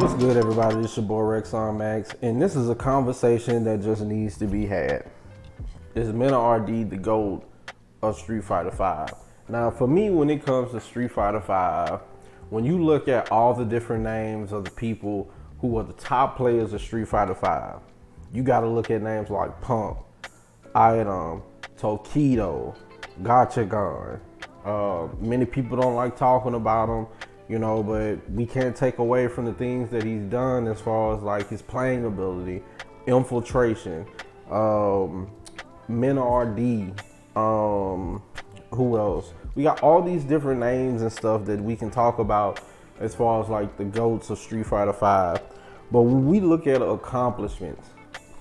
What's good, everybody? This your boy Rexonmax, and this is a conversation that just needs to be had. Is Mena RD the GOAT of Street Fighter V? Now, for me, when it comes to Street Fighter V, when you look at all the different names of the people who are the top players of Street Fighter V, you got to look at names like Punk, Item, Tokido, Gachagan. Many people don't like talking about him, you know, but we can't take away from the things that he's done as far as like his playing ability, infiltration, Mena RD, who else? We got all these different names and stuff that we can talk about as far as like the GOATs of Street Fighter V. But when we look at accomplishments,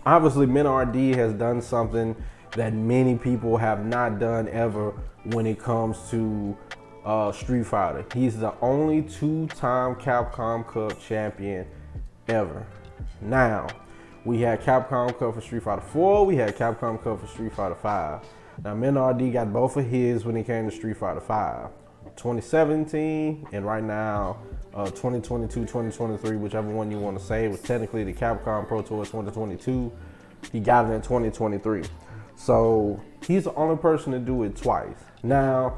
obviously Mena RD has done something that many people have not done ever when it comes to Street Fighter. He's the only two-time Capcom Cup champion ever. Now, we had Capcom Cup for Street Fighter 4, we had Capcom Cup for Street Fighter 5. Now, Mena RD got both of his when it came to Street Fighter 5. 2017 and right now 2022, 2023, whichever one you want to say. It was technically the Capcom Pro Tour 2022. He got it in 2023. So he's the only person to do it twice. Now,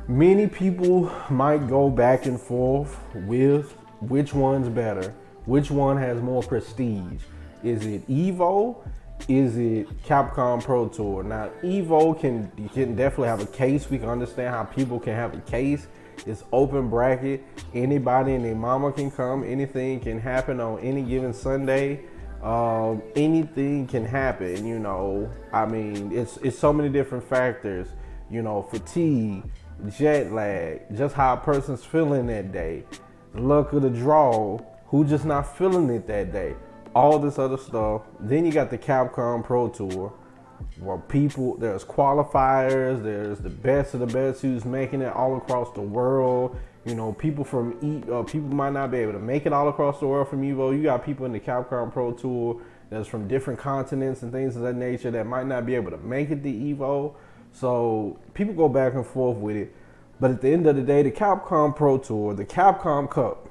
many people might go back and forth with which one's better, which one has more prestige. Is it Evo? Is it Capcom Pro Tour? Now, Evo can definitely have a case. We can understand how people can have a case. It's open bracket. Anybody and their mama can come. Anything can happen on any given Sunday. Anything can happen, you know. I mean, it's so many different factors, you know, fatigue, jet lag, just how a person's feeling that day, luck of the draw, who just not feeling it that day, all this other stuff. Then you got the Capcom Pro Tour, where there's qualifiers, there's the best of the best who's making it all across the world. You know, people might not be able to make it all across the world from Evo. You got people in the Capcom Pro Tour that's from different continents and things of that nature that might not be able to make it to Evo. So people go back and forth with it. But at the end of the day, the Capcom Pro Tour, the Capcom Cup,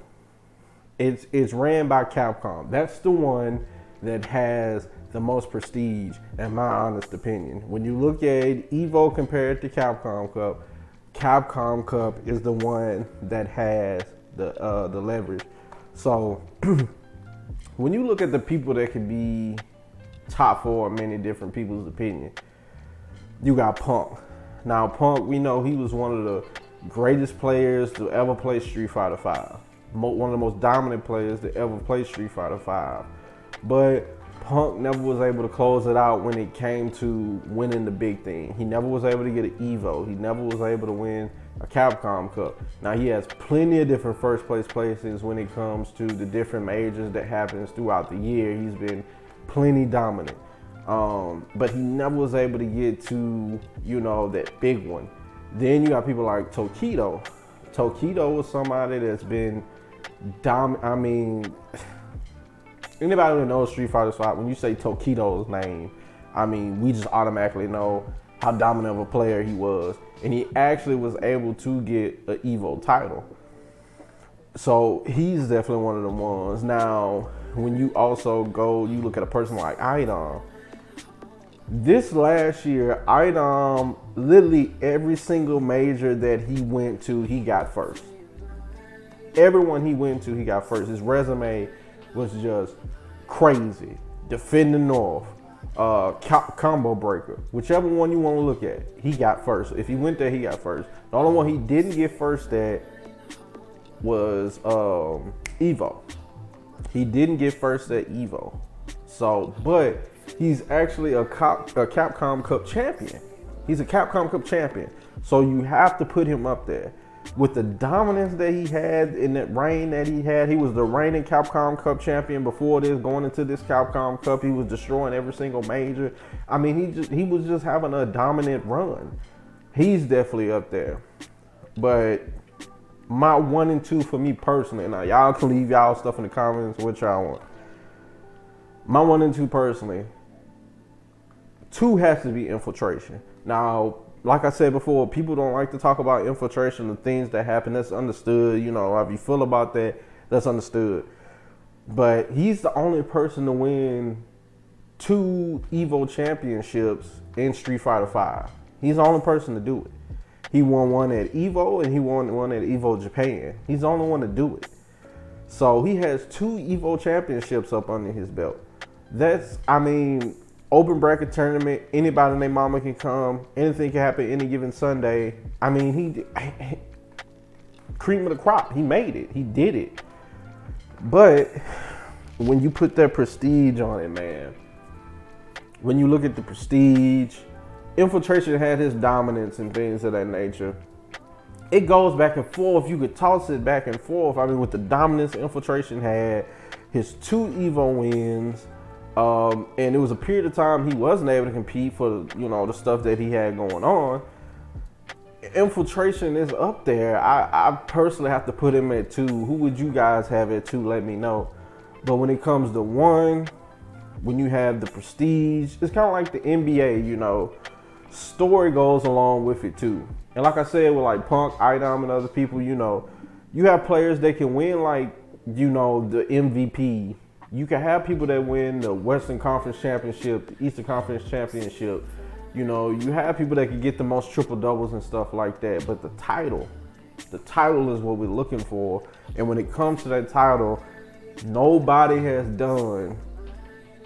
it's ran by Capcom. That's the one that has the most prestige, in my honest opinion. When you look at Evo compared to Capcom Cup is the one that has the leverage. So when you look at the people that can be top four in many different people's opinion, you got Punk. Now, Punk, we know he was one of the greatest players to ever play Street Fighter V. One of the most dominant players to ever play Street Fighter V. But Punk never was able to close it out when it came to winning the big thing. He never was able to get an Evo. He never was able to win a Capcom Cup. Now, he has plenty of different first place places when it comes to the different majors that happens throughout the year. He's been plenty dominant. But he never was able to get to, you know, that big one. Then you got people like Tokido. Tokido was somebody that's been I mean, anybody who knows Street Fighter V, when you say Tokido's name, I mean, we just automatically know how dominant of a player he was. And he actually was able to get an Evo title. So he's definitely one of the ones. Now, when you also you look at a person like Item. This last year, Item, literally every single major that he went to, he got first. Everyone he went to, he got first. His resume was just crazy. Defending North, combo breaker, whichever one you want to look at, he got first. If he went there, he got first. The only one he didn't get first at was Evo. He didn't get first at Evo. So, but he's actually a Capcom Cup champion. He's a Capcom Cup champion. So you have to put him up there. With the dominance that he had in that reign that he had, he was the reigning Capcom Cup champion before this, going into this Capcom Cup. He was destroying every single major. I mean, he was just having a dominant run. He's definitely up there. But my 1 and 2 for me personally, now y'all can leave y'all stuff in the comments, what y'all want. My 1 and 2 personally, 2 has to be infiltration. Now, like I said before, people don't like to talk about infiltration, the things that happen. That's understood. You know, how you feel about that, that's understood. But he's the only person to win 2 Evo championships in Street Fighter V. He's the only person to do it. He won one at Evo and he won one at Evo Japan. He's the only one to do it. So he has 2 Evo championships up under his belt. That's, I mean, open bracket tournament, anybody and their mama can come. Anything can happen any given Sunday. I mean, he cream of the crop. He made it. He did it. But when you put that prestige on it, man, when you look at the prestige, Infiltration had his dominance and things of that nature. It goes back and forth. You could toss it back and forth. I mean, with the dominance Infiltration had, his 2 Evo wins, and it was a period of time he wasn't able to compete for, you know, the stuff that he had going on. Infiltration is up there. I personally have to put him at 2. Who would you guys have at 2? Let me know. But when it comes to 1, when you have the prestige, it's kind of like the NBA, you know. Story goes along with it too. And like I said, with like Punk, Idom, and other people, you know, you have players that can win, like, you know, the MVP. You can have people that win the Western Conference Championship, the Eastern Conference Championship. You know, you have people that can get the most triple doubles and stuff like that. But the title is what we're looking for. And when it comes to that title, nobody has done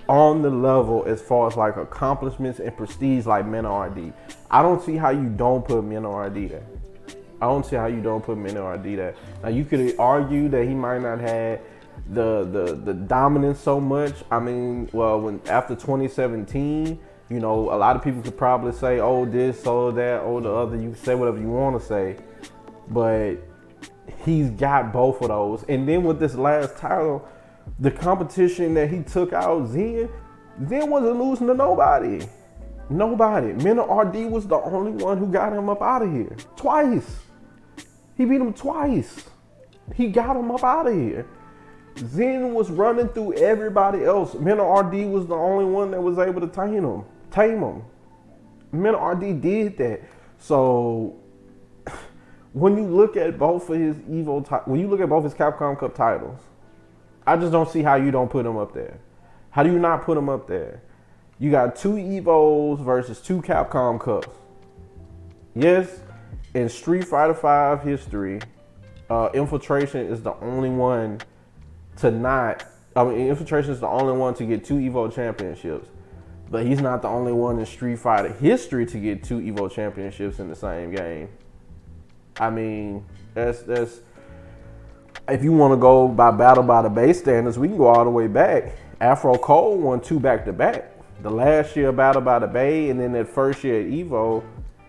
on the level as far as like accomplishments and prestige like Mena RD. I don't see how you don't put Mena RD there. I don't see how you don't put Mena RD there. Now you could argue that he might not have the dominance so much. I mean, well, when after 2017, you know, a lot of people could probably say, oh, this, oh, that, oh, the other. You can say whatever you want to say, but he's got both of those. And then with this last title, the competition that he took out, Zen wasn't losing to nobody. Nobody. Mena RD was the only one who got him up out of here. Twice. He beat him twice. He got him up out of here. Zen was running through everybody else. Mena RD was the only one that was able to tame him. Mena RD did that. So when you look at both of his when you look at both his Capcom Cup titles, I just don't see how you don't put him up there. How do you not put him up there? You got 2 Evos versus 2 Capcom Cups. Yes, in Street Fighter V history, Infiltration is the only one to not, I mean, Infiltration is the only one to get 2 Evo championships. But he's not the only one in Street Fighter history to get 2 Evo championships in the same game. I mean, that's if you want to go by the base standards, we can go all the way back. Afro Cole won 2 back-to-back. The last year Battle by the Bay, and then that first year at Evo,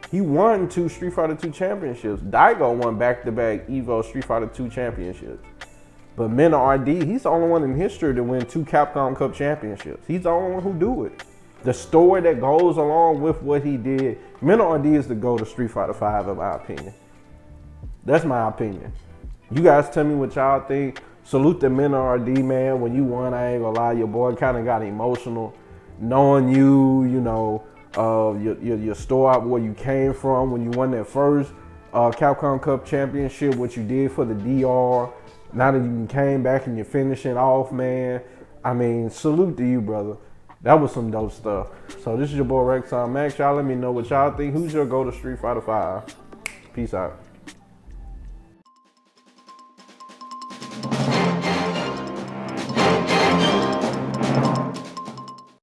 he won 2 Street Fighter 2 championships. Daigo won back-to-back Evo Street Fighter 2 championships. But Mena RD, he's the only one in history to win 2 Capcom Cup championships. He's the only one who do it. The story that goes along with what he did, Mena RD is the GOAT of Street Fighter V, in my opinion. That's my opinion. You guys tell me what y'all think. Salute the Mena RD, man. When you won, I ain't gonna lie, your boy kind of got emotional. Knowing you, you know, your story, where you came from when you won that first Capcom Cup championship, what you did for the DR. Now that you came back and you're finishing off, man. I mean, salute to you, brother. That was some dope stuff. So this is your boy Rexonmax. Y'all let me know what y'all think. Who's your go to Street Fighter V? Peace out.